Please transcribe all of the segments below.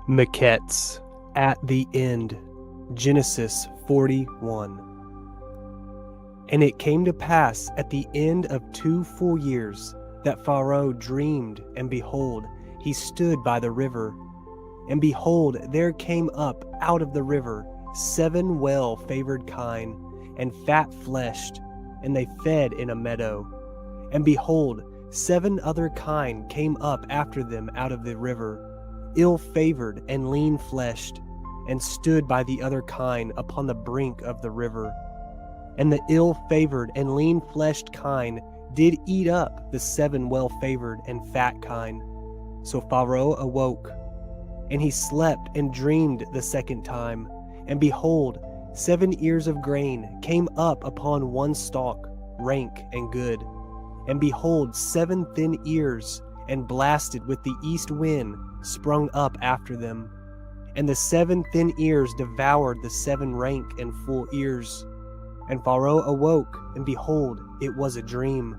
Miqets, at the end. Genesis 41. And it came to pass at the end of 2 full years that Pharaoh dreamed, and behold, he stood by the river. And behold, there came up out of the river 7 well-favored kine, and fat-fleshed, and they fed in a meadow. And behold, 7 other kine came up after them out of the river, ill-favored and lean-fleshed, and stood by the other kine upon the brink of the river. And the ill-favored and lean-fleshed kine did eat up the 7 well-favored and fat kine. So Pharaoh awoke, and he slept and dreamed the second time. And behold, 7 ears of grain came up upon one stalk, rank and good. And behold, 7 thin ears, and blasted with the east wind, sprung up after them. And the 7 thin ears devoured the 7 rank and full ears. And Pharaoh awoke, and behold, it was a dream.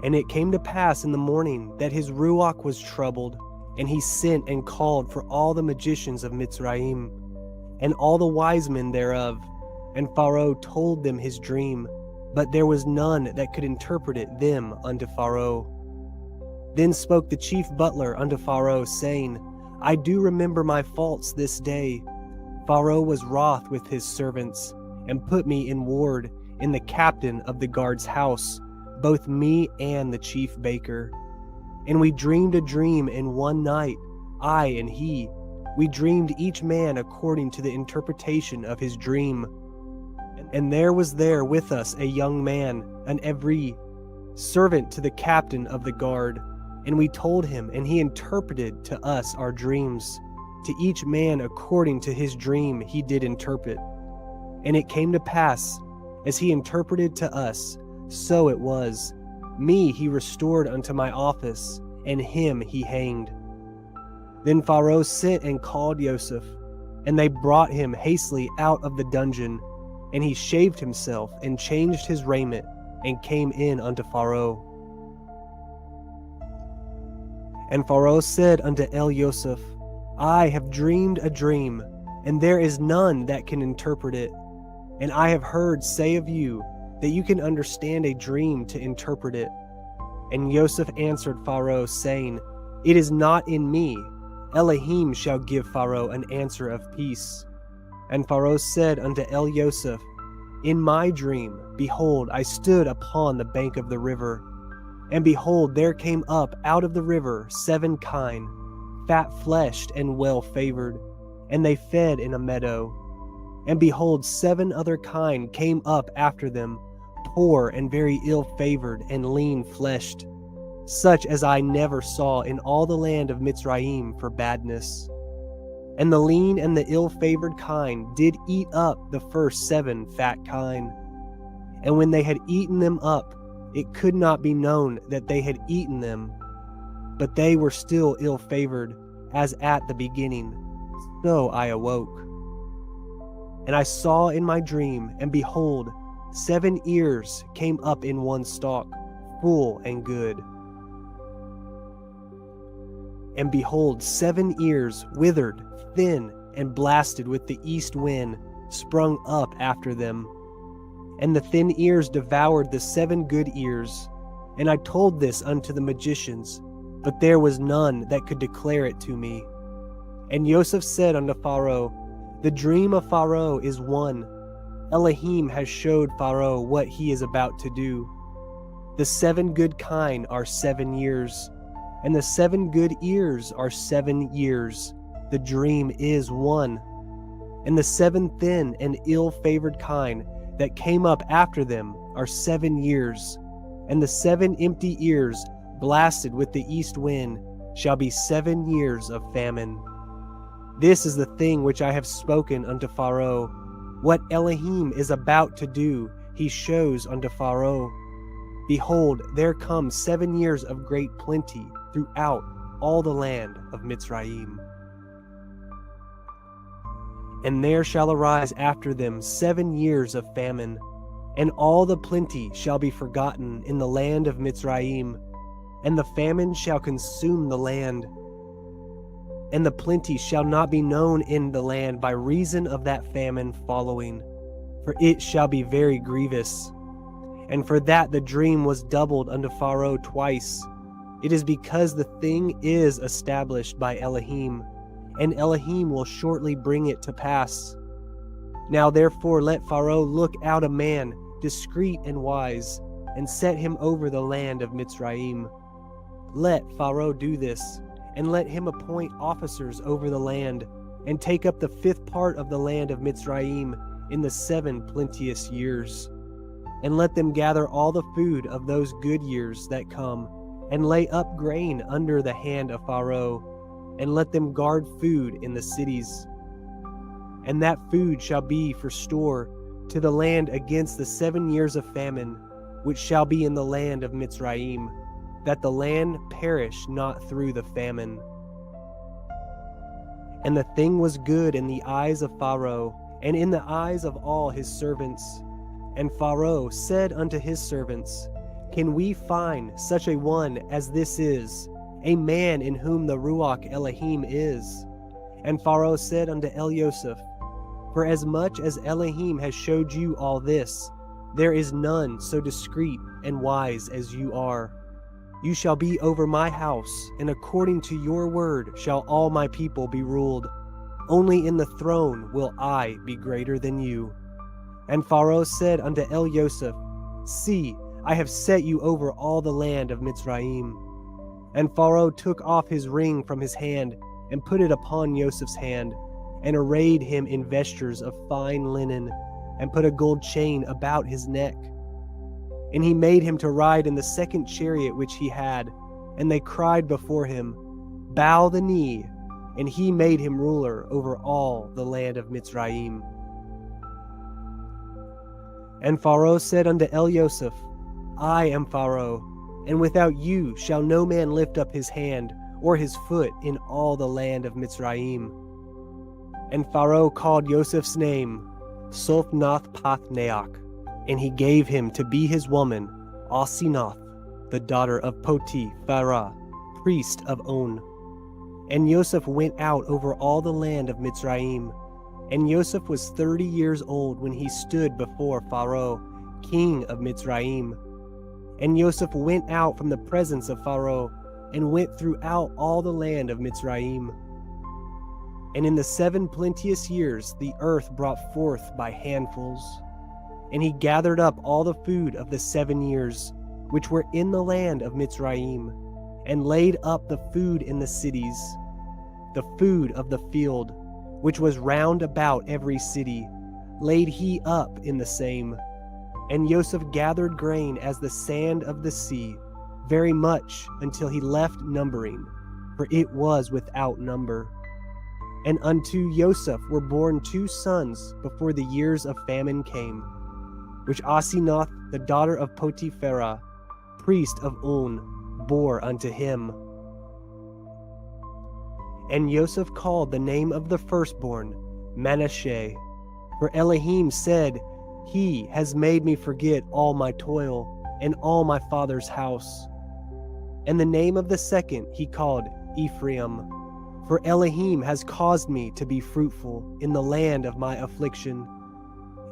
And it came to pass in the morning that his ruach was troubled, and he sent and called for all the magicians of Mitzrayim, and all the wise men thereof. And Pharaoh told them his dream, but there was none that could interpret it them unto Pharaoh. Then spoke the chief butler unto Pharaoh, saying, I do remember my faults this day. Pharaoh was wroth with his servants, and put me in ward in the captain of the guard's house, both me and the chief baker. And we dreamed a dream in one night, I and he. We dreamed each man according to the interpretation of his dream. And there was there with us a young man, an yhvh, servant to the captain of the guard. And we told him, and he interpreted to us our dreams. To each man according to his dream he did interpret. And it came to pass, as he interpreted to us, so it was. Me he restored unto my office, and him he hanged. Then Pharaoh sent and called Yoceph, and they brought him hastily out of the dungeon. And he shaved himself, and changed his raiment, and came in unto Pharaoh. And Pharaoh said unto Yoceph, I have dreamed a dream, and there is none that can interpret it. And I have heard say of you, that you can understand a dream to interpret it. And Yoceph answered Pharaoh, saying, It is not in me. Elohim shall give Pharaoh an answer of peace. And Pharaoh said unto Yoceph, In my dream, behold, I stood upon the bank of the river. And behold, there came up out of the river 7 kine, fat-fleshed and well-favored, and they fed in a meadow. And behold, 7 other kine came up after them, poor and very ill-favored and lean-fleshed, such as I never saw in all the land of Mitzrayim for badness. And the lean and the ill-favored kine did eat up the first 7 fat kine. And when they had eaten them up, it could not be known that they had eaten them, but they were still ill-favored, as at the beginning. So I awoke. And I saw in my dream, and behold, 7 ears came up in one stalk, full and good. And behold, 7 ears, withered, thin, and blasted with the east wind, sprung up after them. And the thin ears devoured the 7 good ears. And I told this unto the magicians, but there was none that could declare it to me. And Yoceph said unto Pharaoh, The dream of Pharaoh is one. Elohim has showed Pharaoh what he is about to do. The 7 good kine are 7 years, and the 7 good ears are 7 years. The dream is one. And the 7 thin and ill-favored kine that came up after them are 7 years, and the 7 empty ears, blasted with the east wind, shall be 7 years of famine. This is the thing which I have spoken unto Pharaoh. What Elohim is about to do, he shows unto Pharaoh, behold, there come 7 years of great plenty throughout all the land of Mitzrayim. And there shall arise after them 7 years of famine, and all the plenty shall be forgotten in the land of Mitzrayim, and the famine shall consume the land. And the plenty shall not be known in the land by reason of that famine following, for it shall be very grievous. And for that the dream was doubled unto Pharaoh twice. It is because the thing is established by Elohim, and Elohim will shortly bring it to pass. Now therefore let Pharaoh look out a man, discreet and wise, and set him over the land of Mitzrayim. Let Pharaoh do this, and let him appoint officers over the land, and take up the 5th part of the land of Mitzrayim in the 7 plenteous years. And let them gather all the food of those good years that come, and lay up grain under the hand of Pharaoh, and let them guard food in the cities. And that food shall be for store to the land against the 7 years of famine, which shall be in the land of Mitzrayim, that the land perish not through the famine. And the thing was good in the eyes of Pharaoh, and in the eyes of all his servants. And Pharaoh said unto his servants, Can we find such a one as this is, a man in whom the Ruach Elohim is? And Pharaoh said unto Yoceph, For as much as Elohim has showed you all this, there is none so discreet and wise as you are. You shall be over my house, and according to your word shall all my people be ruled. Only in the throne will I be greater than you. And Pharaoh said unto Yoceph, See, I have set you over all the land of Mitzrayim. And Pharaoh took off his ring from his hand, and put it upon Yoseph's hand, and arrayed him in vestures of fine linen, and put a gold chain about his neck. And he made him to ride in the 2nd chariot which he had, and they cried before him, Bow the knee, and he made him ruler over all the land of Mitzrayim. And Pharaoh said unto Yoceph, I am Pharaoh, and without you shall no man lift up his hand or his foot in all the land of Mitzrayim. And Pharaoh called Yoseph's name Sophnath-Pathneach, and he gave him to be his woman, Asenath, the daughter of Pharaoh, priest of On. And Yoceph went out over all the land of Mitzrayim. And Yoceph was 30 years old when he stood before Pharaoh, king of Mitzrayim. And Yoceph went out from the presence of Pharaoh, and went throughout all the land of Mitzrayim. And in the 7 plenteous years the earth brought forth by handfuls. And he gathered up all the food of the 7 years, which were in the land of Mitzrayim, and laid up the food in the cities, the food of the field, which was round about every city, laid he up in the same. And Yoceph gathered grain as the sand of the sea, very much until he left numbering, for it was without number. And unto Yoceph were born 2 sons before the years of famine came, which Asenath, the daughter of Pharaoh, priest of On, bore unto him. And Yoceph called the name of the firstborn Manasseh, for Elohim said, He has made me forget all my toil and all my father's house. And the name of the second he called Ephraim, for Elohim has caused me to be fruitful in the land of my affliction.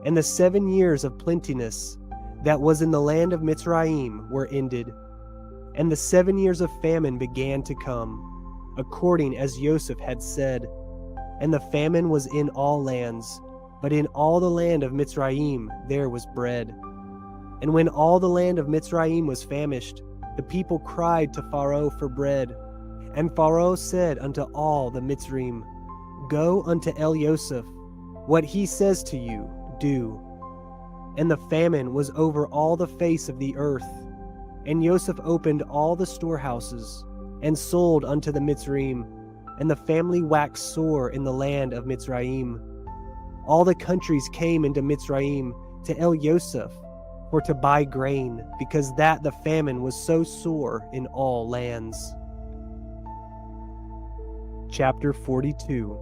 And the 7 years of plentiness that was in the land of Mitzrayim were ended, and the 7 years of famine began to come, according as Yoceph had said. And the famine was in all lands, but in all the land of Mitzrayim there was bread. And when all the land of Mitzrayim was famished, the people cried to Pharaoh for bread. And Pharaoh said unto all the Mitzrayim, Go unto Yoceph, what he says to you, do. And the famine was over all the face of the earth. And Yoceph opened all the storehouses, and sold unto the Mitzrayim, and the family waxed sore in the land of Mitzrayim. All the countries came into Mitzrayim to Yoceph, for to buy grain, because that the famine was so sore in all lands. Chapter 42.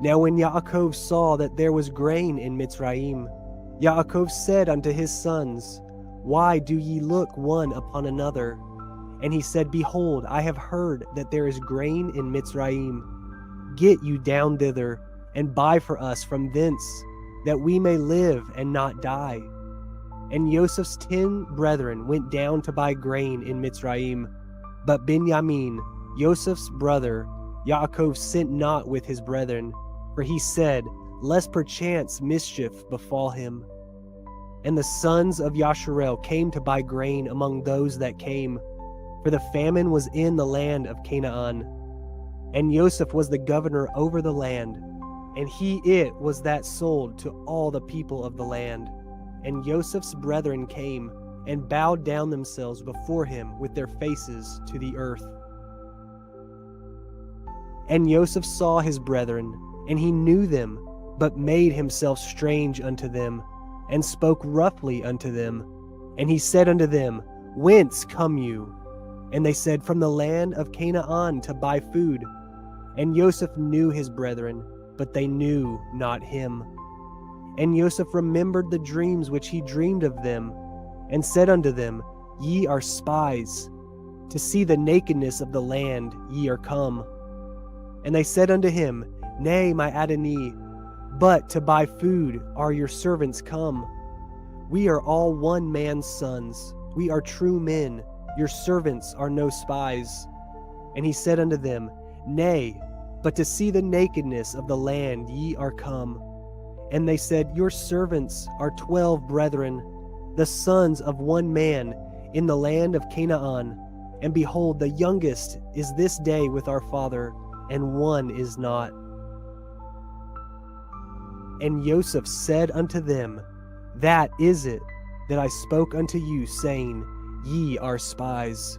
Now when Yaakov saw that there was grain in Mitzrayim, Yaakov said unto his sons, Why do ye look one upon another? And he said, Behold, I have heard that there is grain in Mitzrayim. Get you down thither, and buy for us from thence, that we may live and not die. And Yoceph's 10 brethren went down to buy grain in Mitzrayim. But Benjamin, Yoceph's brother, Yaakov sent not with his brethren, for he said, Lest perchance mischief befall him. And the sons of Yasharel came to buy grain among those that came, for the famine was in the land of Canaan. And Yoceph was the governor over the land, and it was that sold to all the people of the land. And Yoceph's brethren came, and bowed down themselves before him with their faces to the earth. And Yoceph saw his brethren, and he knew them, but made himself strange unto them, and spoke roughly unto them. And he said unto them, Whence come you? And they said, From the land of Canaan to buy food. And Yoceph knew his brethren, but they knew not him. And Yoceph remembered the dreams which he dreamed of them, and said unto them, Ye are spies. To see the nakedness of the land ye are come. And they said unto him, Nay, my Adonai, but to buy food are your servants come. We are all one man's sons. We are true men. Your servants are no spies. And he said unto them, Nay, but to see the nakedness of the land ye are come. And they said, Your servants are 12 brethren, the sons of one man in the land of Canaan. And behold, the youngest is this day with our father, and one is not. And Yoceph said unto them, That is it that I spoke unto you, saying, Ye are spies.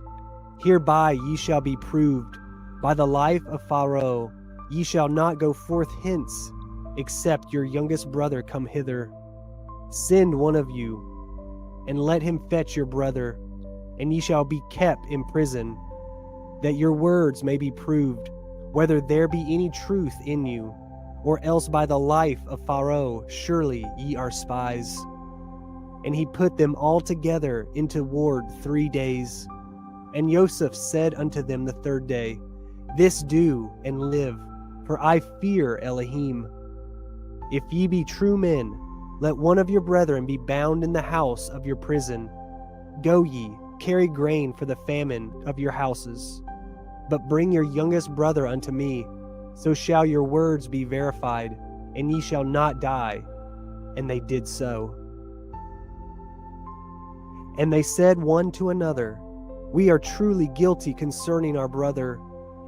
Hereby ye shall be proved. By the life of Pharaoh, ye shall not go forth hence, except your youngest brother come hither. Send one of you, and let him fetch your brother, and ye shall be kept in prison, that your words may be proved, whether there be any truth in you, or else by the life of Pharaoh, surely ye are spies. And he put them all together into ward 3 days. And Yoceph said unto them the 3rd day, This do, and live, for I fear Elohim. If ye be true men, let one of your brethren be bound in the house of your prison. Go ye, carry grain for the famine of your houses. But bring your youngest brother unto me, so shall your words be verified, and ye shall not die. And they did so. And they said one to another, We are truly guilty concerning our brother,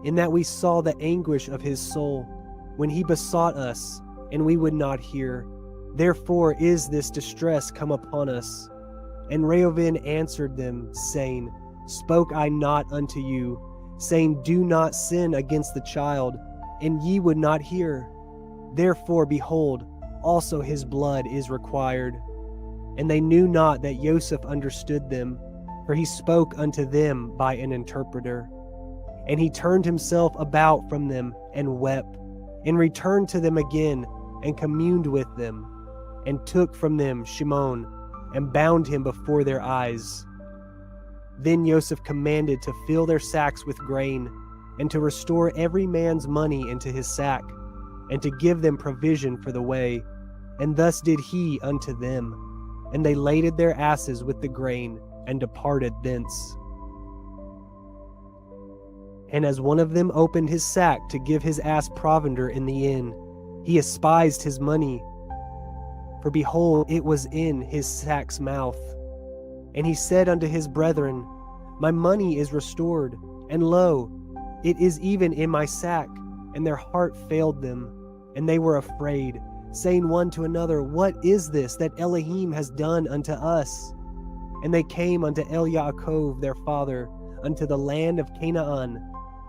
in that we saw the anguish of his soul, when he besought us, and we would not hear. Therefore is this distress come upon us. And Reuben answered them, saying, Spoke I not unto you, saying, Do not sin against the child, and ye would not hear? Therefore, behold, also his blood is required. And they knew not that Yoceph understood them, for he spoke unto them by an interpreter. And he turned himself about from them, and wept, and returned to them again, and communed with them, and took from them Shimon, and bound him before their eyes. Then Yoceph commanded to fill their sacks with grain, and to restore every man's money into his sack, and to give them provision for the way. And thus did he unto them. And they laded their asses with the grain, and departed thence. And as one of them opened his sack to give his ass provender in the inn, he espised his money, for behold, it was in his sack's mouth. And he said unto his brethren, My money is restored, and lo, it is even in my sack. And their heart failed them, and they were afraid, saying one to another, What is this that Elohim has done unto us? And they came unto Yaakov their father, unto the land of Canaan,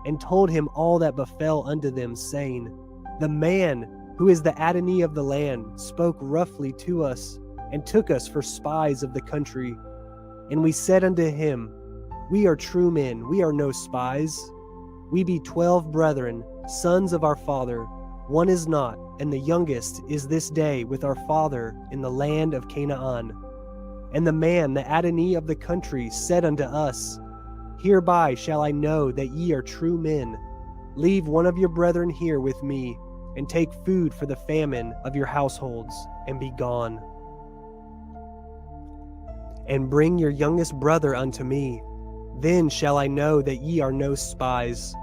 and told him all that befell unto them, saying, The man who is the Adonai of the land spoke roughly to us, and took us for spies of the country. And we said unto him, We are true men, we are no spies. We be 12 brethren, sons of our father. One is not, and the youngest is this day with our father in the land of Canaan. And the man, the Adonai of the country, said unto us, Hereby shall I know that ye are true men. Leave one of your brethren here with me, and take food for the famine of your households, and be gone. And bring your youngest brother unto me. Then shall I know that ye are no spies,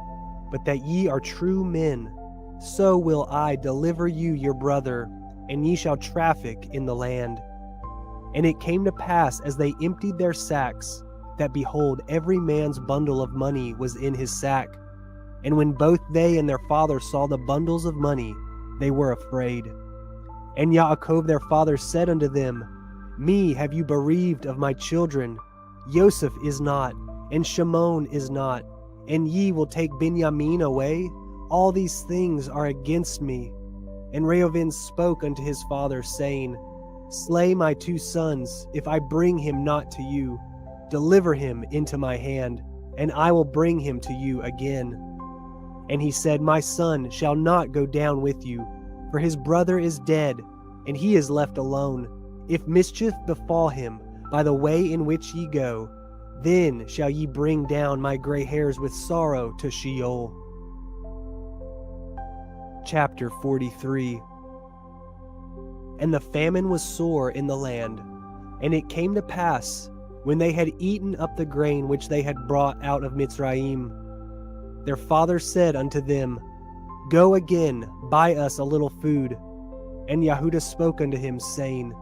but that ye are true men. So will I deliver you your brother, and ye shall traffic in the land. And it came to pass, as they emptied their sacks, that behold, every man's bundle of money was in his sack. And when both they and their father saw the bundles of money, they were afraid. And Yaakov their father said unto them, Me have you bereaved of my children. Yoceph is not, and Shimon is not, and ye will take Benjamin away? All these things are against me. And Reuben spoke unto his father, saying, Slay my 2 sons, if I bring him not to you. Deliver him into my hand, and I will bring him to you again. And he said, My son shall not go down with you, for his brother is dead, and he is left alone. If mischief befall him by the way in which ye go, then shall ye bring down my gray hairs with sorrow to Sheol. Chapter 43. And the famine was sore in the land. And it came to pass, when they had eaten up the grain which they had brought out of Mitzrayim, their father said unto them, Go again, buy us a little food. And Yahudah spoke unto him, saying,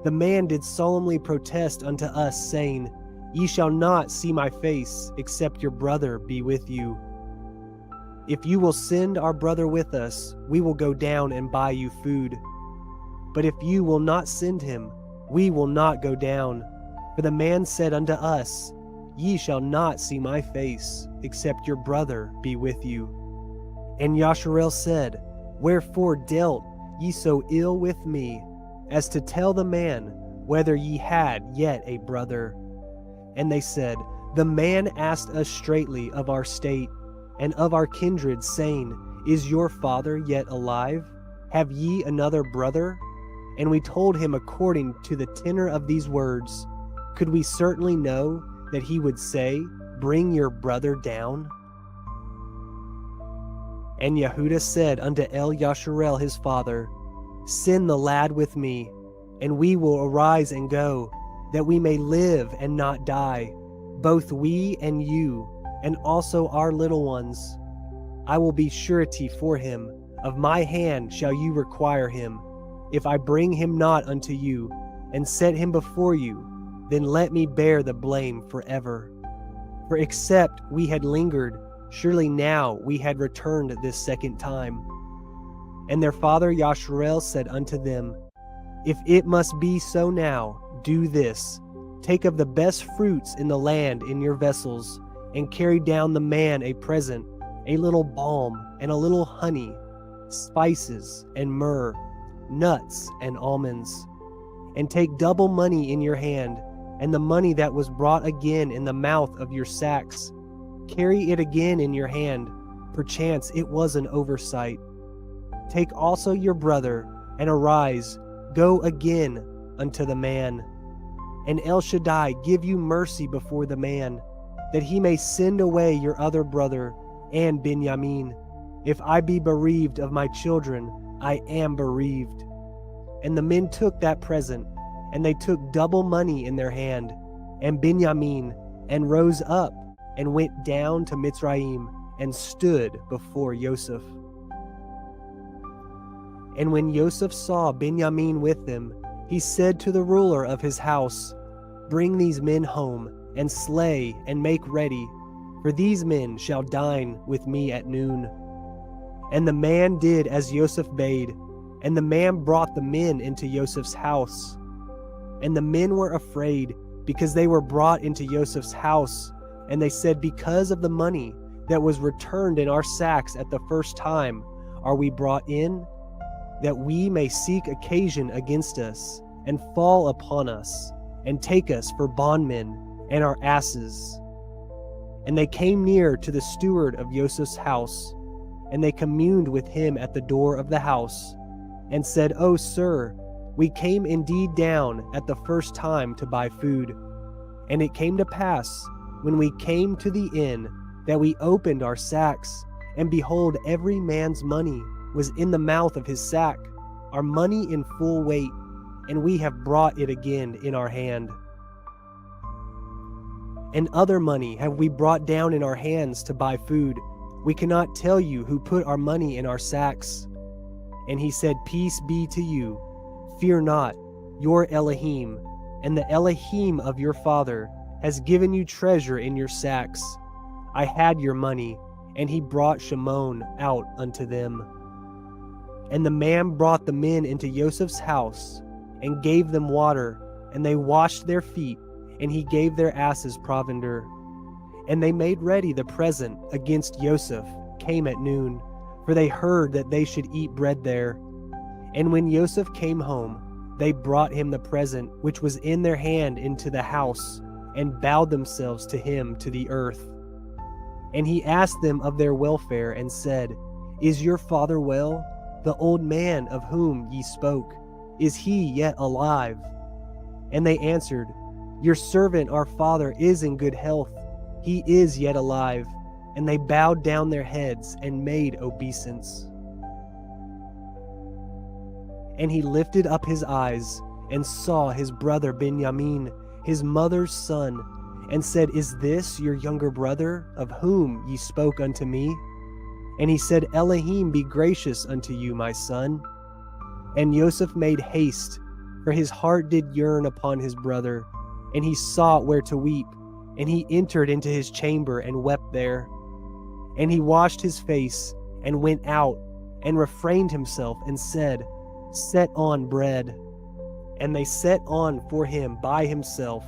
The man did solemnly protest unto us, saying, Ye shall not see my face, except your brother be with you. If you will send our brother with us, we will go down and buy you food. But if you will not send him, we will not go down. For the man said unto us, Ye shall not see my face, except your brother be with you. And Yasharel said, Wherefore dealt ye so ill with me, as to tell the man whether ye had yet a brother? And they said, The man asked us straitly of our state, and of our kindred, saying, Is your father yet alive? Have ye another brother? And we told him according to the tenor of these words. Could we certainly know that he would say, Bring your brother down? And Yahudah said unto El-Yasharel his father, Send the lad with me, and we will arise and go, that we may live and not die, both we and you, and also our little ones. I will be surety for him. Of my hand shall you require him. If I bring him not unto you, and set him before you, then let me bear the blame forever. For except we had lingered, surely now we had returned this second time. And their father Yasharel said unto them, If it must be so now, do this. Take of the best fruits in the land in your vessels, and carry down the man a present, a little balm, and a little honey, spices and myrrh, nuts and almonds. And take double money in your hand, and the money that was brought again in the mouth of your sacks. Carry it again in your hand, perchance it was an oversight. Take also your brother, and arise, go again unto the man. And El Shaddai give you mercy before the man, that he may send away your other brother and Benjamin. If I be bereaved of my children, I am bereaved. And the men took that present, and they took double money in their hand, and Benjamin, and rose up, and went down to Mitzrayim, and stood before Yoceph. And when Yoceph saw Benjamin with them, he said to the ruler of his house, Bring these men home, and slay, and make ready, for these men shall dine with me at noon. And the man did as Yoceph bade, and the man brought the men into Yoceph's house. And the men were afraid, because they were brought into Yoceph's house, and they said, Because of the money that was returned in our sacks at the first time are we brought in, that we may seek occasion against us, and fall upon us, and take us for bondmen and our asses. And they came near to the steward of Yoseph's house, and they communed with him at the door of the house, and said, O sir, we came indeed down at the first time to buy food. And it came to pass, when we came to the inn, that we opened our sacks, and behold, every man's money was in the mouth of his sack, our money in full weight, and we have brought it again in our hand. And other money have we brought down in our hands to buy food. We cannot tell you who put our money in our sacks. And he said, Peace be to you. Fear not, your Elohim, and the Elohim of your father, has given you treasure in your sacks. I had your money. And he brought Shimon out unto them. And the man brought the men into Yoseph's house, and gave them water, and they washed their feet, and he gave their asses provender. And they made ready the present against Yoceph came at noon, for they heard that they should eat bread there. And when Yoceph came home, they brought him the present which was in their hand into the house, and bowed themselves to him to the earth. And he asked them of their welfare, and said, Is your father well? The old man of whom ye spoke, is he yet alive? And they answered, Your servant our father is in good health, he is yet alive. And they bowed down their heads and made obeisance. And he lifted up his eyes, and saw his brother Benjamin, his mother's son, and said, Is this your younger brother, of whom ye spoke unto me? And he said, Elohim be gracious unto you, my son. And Yoceph made haste, for his heart did yearn upon his brother, and he sought where to weep. And he entered into his chamber, and wept there. And he washed his face, and went out, and refrained himself, and said, Set on bread. And they set on for him by himself,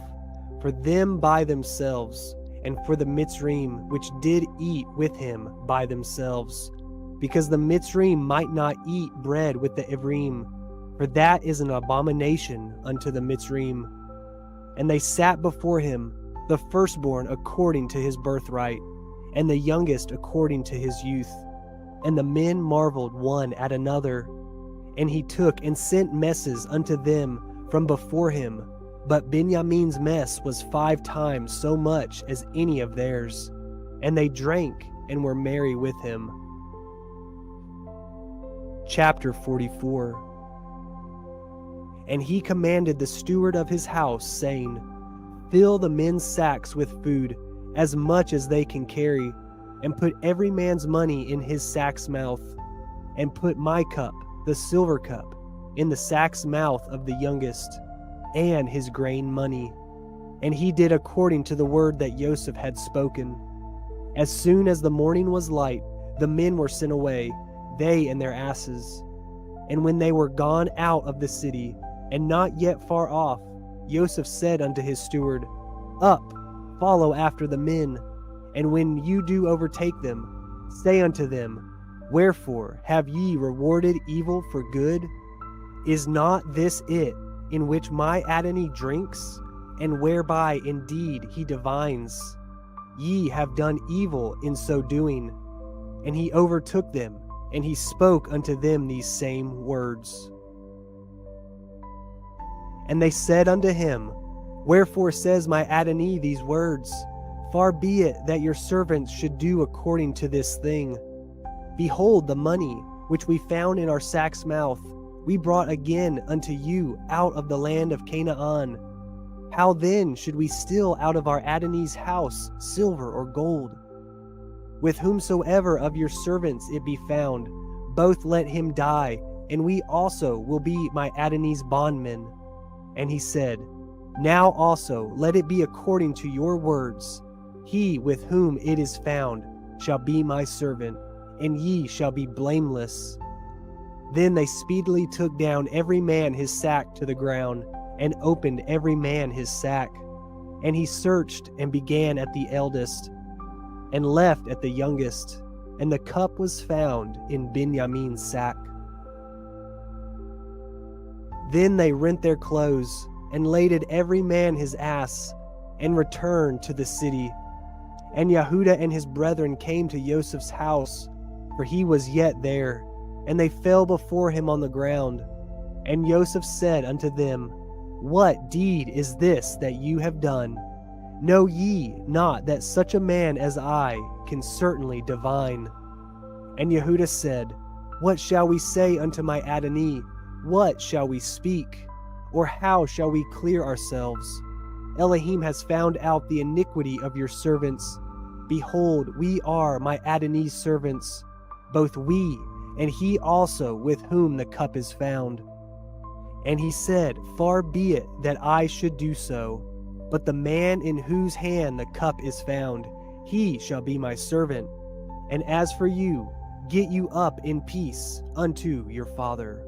for them by themselves, and for the Mitzrayim which did eat with him by themselves, because the Mitzrayim might not eat bread with the Ivrim, for that is an abomination unto the Mitzrayim. And they sat before him, the firstborn according to his birthright, and the youngest according to his youth. And the men marveled one at another. And he took and sent messes unto them from before him, but Benjamin's mess was 5 times so much as any of theirs. And they drank and were merry with him. Chapter 44. And he commanded the steward of his house, saying, Fill the men's sacks with food, as much as they can carry, and put every man's money in his sack's mouth, and put my cup, the silver cup, in the sack's mouth of the youngest, and his grain money. And he did according to the word that Yoceph had spoken. As soon as the morning was light, the men were sent away, they and their asses. And when they were gone out of the city, and not yet far off, Yoceph said unto his steward, Up, follow after the men, and when you do overtake them, say unto them, Wherefore have ye rewarded evil for good? Is not this it, in which my Adonai drinks, and whereby indeed he divines? Ye have done evil in so doing. And he overtook them, and he spoke unto them these same words. And they said unto him, Wherefore says my Adonai these words? Far be it that your servants should do according to this thing. Behold, the money which we found in our sack's mouth, we brought again unto you out of the land of Canaan. How then should we steal out of our Adonai's house silver or gold? With whomsoever of your servants it be found, both let him die, and we also will be my Adonai's bondmen. And he said, Now also let it be according to your words. He with whom it is found shall be my servant, and ye shall be blameless. Then they speedily took down every man his sack to the ground, and opened every man his sack. And he searched and began at the eldest, and left at the youngest, and the cup was found in Benjamin's sack. Then they rent their clothes, and laded every man his ass, and returned to the city. And Yehudah and his brethren came to Yoseph's house, for he was yet there, and they fell before him on the ground. And Yoseph said unto them, What deed is this that you have done? Know ye not that such a man as I can certainly divine? And Yehudah said, What shall we say unto my Adonai? What shall we speak? Or how shall we clear ourselves? Elohim has found out the iniquity of your servants. Behold, we are my Adonai's servants, both we and he also with whom the cup is found. And he said, Far be it that I should do so, but the man in whose hand the cup is found, he shall be my servant. And as for you, get you up in peace unto your father.